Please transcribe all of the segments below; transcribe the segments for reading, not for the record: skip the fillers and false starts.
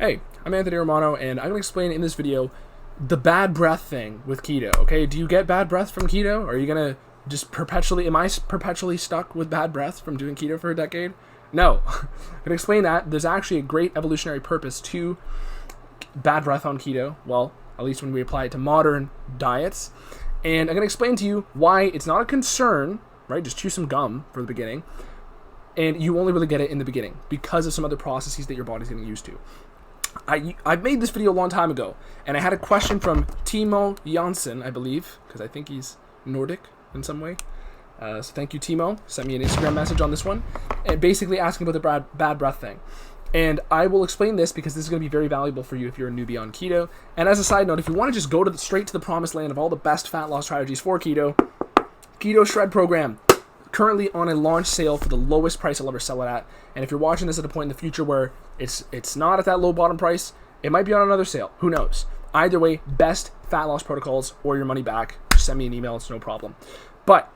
Hey, I'm Anthony Romano, and I'm going to explain in this video the bad breath thing with keto, okay? Do you get bad breath from keto? Are you going to just am I perpetually stuck with bad breath from doing keto for a decade? No. I'm going to explain that. There's actually a great evolutionary purpose to bad breath on keto, well, at least when we apply it to modern diets. And I'm going to explain to you why it's not a concern, right? Just chew some gum for the beginning. And you only really get it in the beginning because of some other processes that your body's getting used to. I made this video a long time ago, and I had a question from Timo Jansson, I believe, because I think he's Nordic in some way. So thank you, Timo. Sent me an Instagram message on this one, and basically asking about the bad breath thing. And I will explain this because this is going to be very valuable for you if you're a newbie on keto. And as a side note, if you want to just go straight to the promised land of all the best fat loss strategies for keto, Keto Shred Program, currently on a launch sale for the lowest price I'll ever sell it at. And if you're watching this at a point in the future where it's not at that low bottom price, it might be on another sale. Who knows? Either way, best fat loss protocols or your money back. Just send me an email. It's no problem. But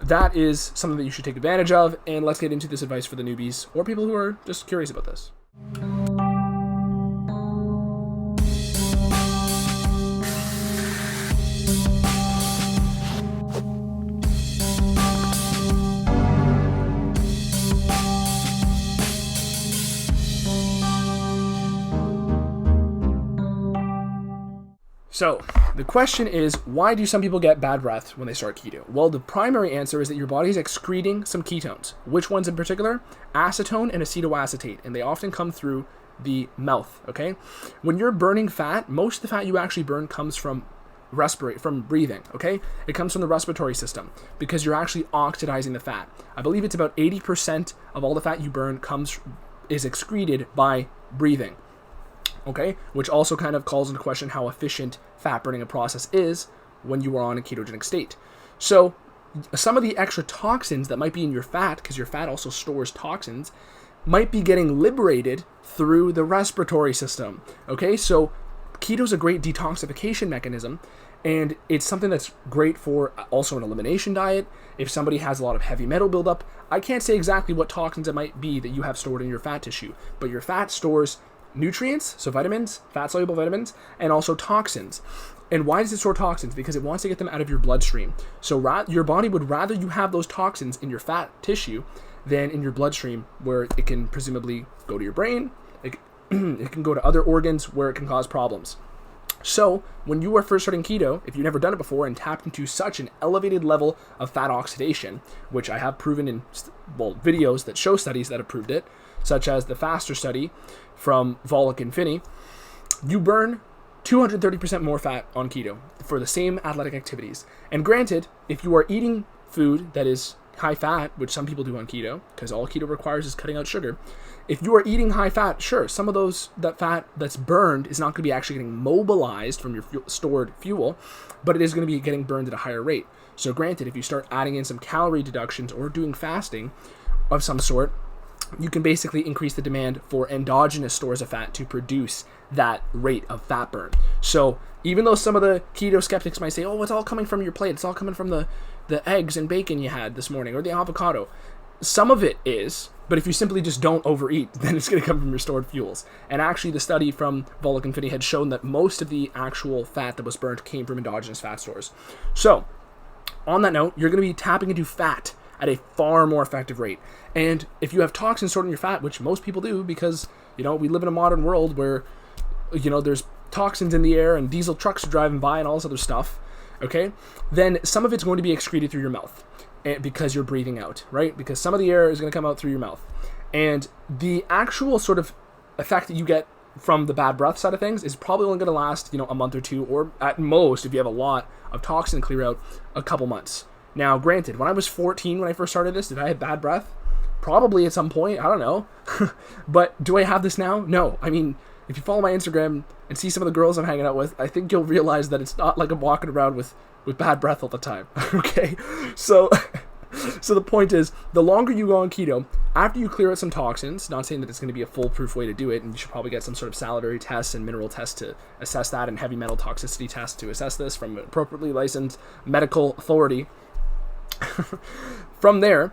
that is something that you should take advantage of. And let's get into this advice for the newbies or people who are just curious about this. So, the question is, why do some people get bad breath when they start keto? Well, the primary answer is that your body is excreting some ketones. Which ones in particular? Acetone and acetoacetate, and they often come through the mouth, okay? When you're burning fat, most of the fat you actually burn comes from breathing, okay? It comes from the respiratory system because you're actually oxidizing the fat. I believe it's about 80% of all the fat you burn is excreted by breathing. Okay, which also kind of calls into question how efficient fat burning a process is when you are on a ketogenic state. So some of the extra toxins that might be in your fat, because your fat also stores toxins, might be getting liberated through the respiratory system. Okay, so keto is a great detoxification mechanism, and it's something that's great for also an elimination diet. If somebody has a lot of heavy metal buildup, I can't say exactly what toxins it might be that you have stored in your fat tissue, but your fat stores nutrients, so vitamins, fat-soluble vitamins, and also toxins. And why does it store toxins? Because it wants to get them out of your bloodstream. So your body would rather you have those toxins in your fat tissue than in your bloodstream, where it can presumably go to your brain, it can go to other organs where it can cause problems. So when you are first starting keto, if you've never done it before and tapped into such an elevated level of fat oxidation, which I have proven in videos that show studies that have proved it, such as the FASTER study from Volek and Finney, you burn 230% more fat on keto for the same athletic activities. And granted, if you are eating food that is high fat, which some people do on keto, because all keto requires is cutting out sugar, if you are eating high fat, sure, some of that fat that's burned is not going to be actually getting mobilized from your stored fuel, but it is going to be getting burned at a higher rate. So granted, if you start adding in some calorie deductions or doing fasting of some sort, you can basically increase the demand for endogenous stores of fat to produce that rate of fat burn. So even though some of the keto skeptics might say, oh, it's all coming from your plate, it's all coming from the eggs and bacon you had this morning or the avocado, some of it is, but if you simply just don't overeat, then it's going to come from your stored fuels. And actually the study from Volek and Finney had shown that most of the actual fat that was burnt came from endogenous fat stores. So on that note, you're going to be tapping into fat at a far more effective rate. And if you have toxins stored in your fat, which most people do because, we live in a modern world where, there's toxins in the air and diesel trucks are driving by and all this other stuff, okay, then some of it's going to be excreted through your mouth because you're breathing out, right? Because some of the air is going to come out through your mouth. And the actual sort of effect that you get from the bad breath side of things is probably only going to last, a month or two, or at most, if you have a lot of toxin to clear out, a couple months. Now, granted, when I was 14, when I first started this, did I have bad breath? Probably at some point. I don't know. But do I have this now? No. I mean, if you follow my Instagram and see some of the girls I'm hanging out with, I think you'll realize that it's not like I'm walking around with bad breath all the time. Okay? So the point is, the longer you go on keto, after you clear out some toxins, not saying that it's going to be a foolproof way to do it, and you should probably get some sort of salivary tests and mineral tests to assess that, and heavy metal toxicity tests to assess this from an appropriately licensed medical authority. From there,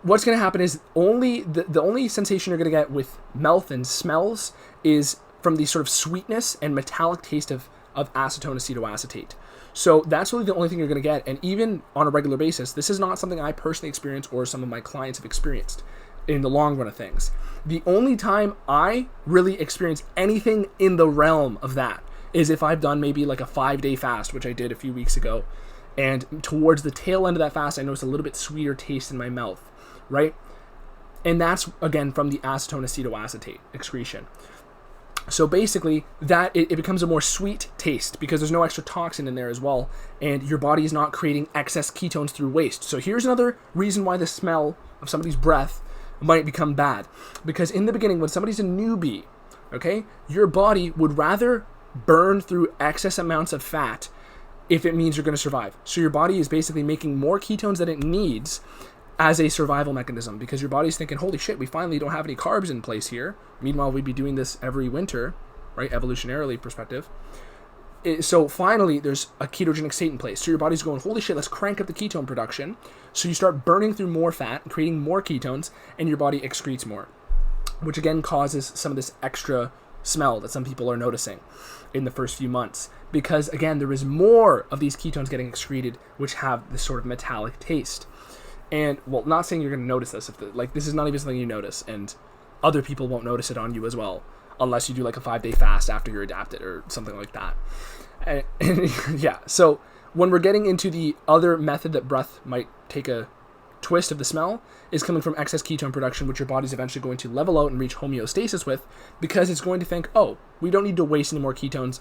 what's going to happen is the only sensation you're going to get with mouth and smells is from the sort of sweetness and metallic taste of acetone acetoacetate. So that's really the only thing you're going to get. And even on a regular basis, this is not something I personally experience or some of my clients have experienced in the long run of things. The only time I really experience anything in the realm of that is if I've done maybe like a 5-day fast, which I did a few weeks ago. And towards the tail end of that fast, I noticed a little bit sweeter taste in my mouth, right? And that's, again, from the acetone acetoacetate excretion. So basically, that it becomes a more sweet taste because there's no extra toxin in there as well, and your body is not creating excess ketones through waste. So here's another reason why the smell of somebody's breath might become bad. Because in the beginning, when somebody's a newbie, okay, your body would rather burn through excess amounts of fat if it means you're going to survive. So your body is basically making more ketones than it needs as a survival mechanism, because your body's thinking, holy shit, we finally don't have any carbs in place here. Meanwhile, we'd be doing this every winter, right? Evolutionarily perspective. So finally, there's a ketogenic state in place. So your body's going, holy shit, let's crank up the ketone production. So you start burning through more fat, creating more ketones, and your body excretes more, which again causes some of this extra smell that some people are noticing in the first few months. Because again, there is more of these ketones getting excreted, which have this sort of metallic taste. And, well, not saying you're going to notice this. This is not even something you notice, and other people won't notice it on you as well, unless you do like a 5-day fast after you're adapted or something like that. And yeah, so when we're getting into the other method that breath might take a twist of the smell is coming from excess ketone production, which your body's eventually going to level out and reach homeostasis with, because it's going to think, oh, we don't need to waste any more ketones.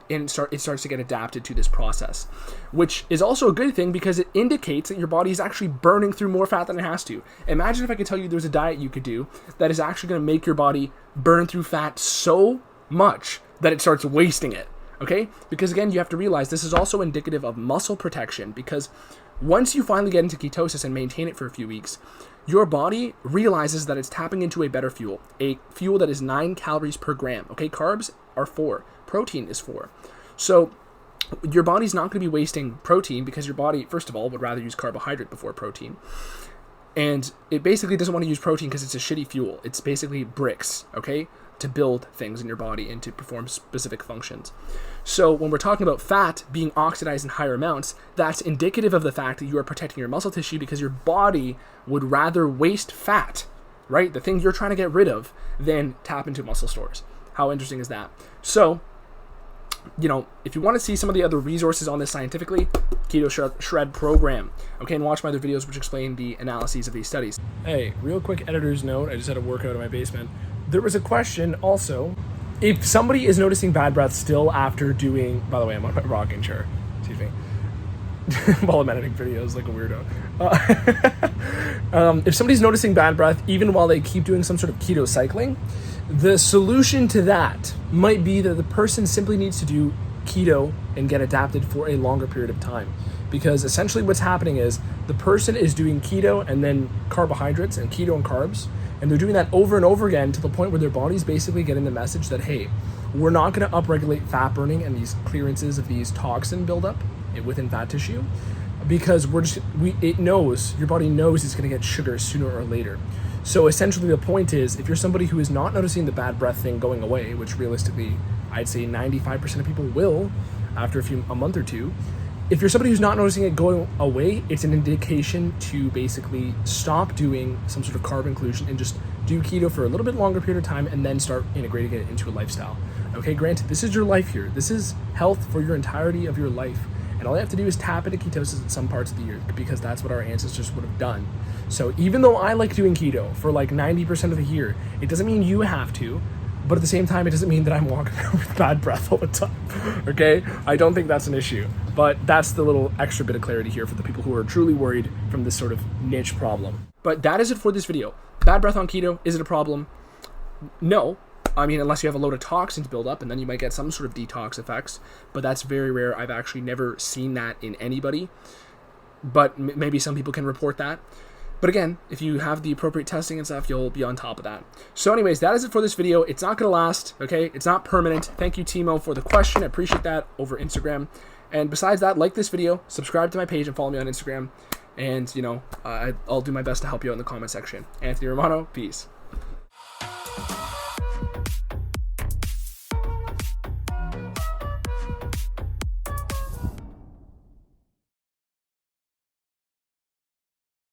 And it starts to get adapted to this process, which is also a good thing because it indicates that your body is actually burning through more fat than it has to. Imagine if I could tell you there's a diet you could do that is actually going to make your body burn through fat so much that it starts wasting it, okay? Because again, you have to realize this is also indicative of muscle protection, because once you finally get into ketosis and maintain it for a few weeks, your body realizes that it's tapping into a better fuel, a fuel that is 9 calories per gram, okay? Carbs are 4. Protein is 4. So your body's not going to be wasting protein because your body, first of all, would rather use carbohydrate before protein. And it basically doesn't want to use protein because it's a shitty fuel. It's basically bricks, okay, to build things in your body and to perform specific functions. So when we're talking about fat being oxidized in higher amounts, that's indicative of the fact that you are protecting your muscle tissue because your body would rather waste fat, right, the thing you're trying to get rid of, than tap into muscle stores. How interesting is that? So, you know, if you want to see some of the other resources on this scientifically, Keto Shred program, okay, and watch my other videos which explain the analyses of these studies. Hey, real quick editor's note, I just had a workout in my basement. There was a question also, if somebody is noticing bad breath still after doing, by the way, I'm on my rocking chair, excuse me, while I'm editing videos like a weirdo. If somebody's noticing bad breath, even while they keep doing some sort of keto cycling, the solution to that might be that the person simply needs to do keto and get adapted for a longer period of time. Because essentially what's happening is the person is doing keto and then carbohydrates and keto and carbs, and they're doing that over and over again to the point where their body's basically getting the message that, hey, we're not going to upregulate fat burning and these clearances of these toxin buildup within fat tissue, because it knows, your body knows it's going to get sugar sooner or later. So essentially the point is, if you're somebody who is not noticing the bad breath thing going away, which realistically I'd say 95% of people will after a month or two, if you're somebody who's not noticing it going away, it's an indication to basically stop doing some sort of carb inclusion and just do keto for a little bit longer period of time and then start integrating it into a lifestyle. Okay, granted, this is your life here. This is health for your entirety of your life. And all you have to do is tap into ketosis in some parts of the year, because that's what our ancestors would have done. So even though I like doing keto for like 90% of the year, it doesn't mean you have to, but at the same time, it doesn't mean that I'm walking around with bad breath all the time, okay? I don't think that's an issue, but that's the little extra bit of clarity here for the people who are truly worried from this sort of niche problem. But that is it for this video. Bad breath on keto, is it a problem? No. I mean, unless you have a load of toxins build up, and then you might get some sort of detox effects, but that's very rare. I've actually never seen that in anybody, but maybe some people can report that. But again, if you have the appropriate testing and stuff, you'll be on top of that. So anyways, that is it for this video. It's not going to last, okay? It's not permanent. Thank you, Timo, for the question. I appreciate that over Instagram. And besides that, like this video, subscribe to my page, and follow me on Instagram. And, you know, I'll do my best to help you out in the comment section. Anthony Romano, peace.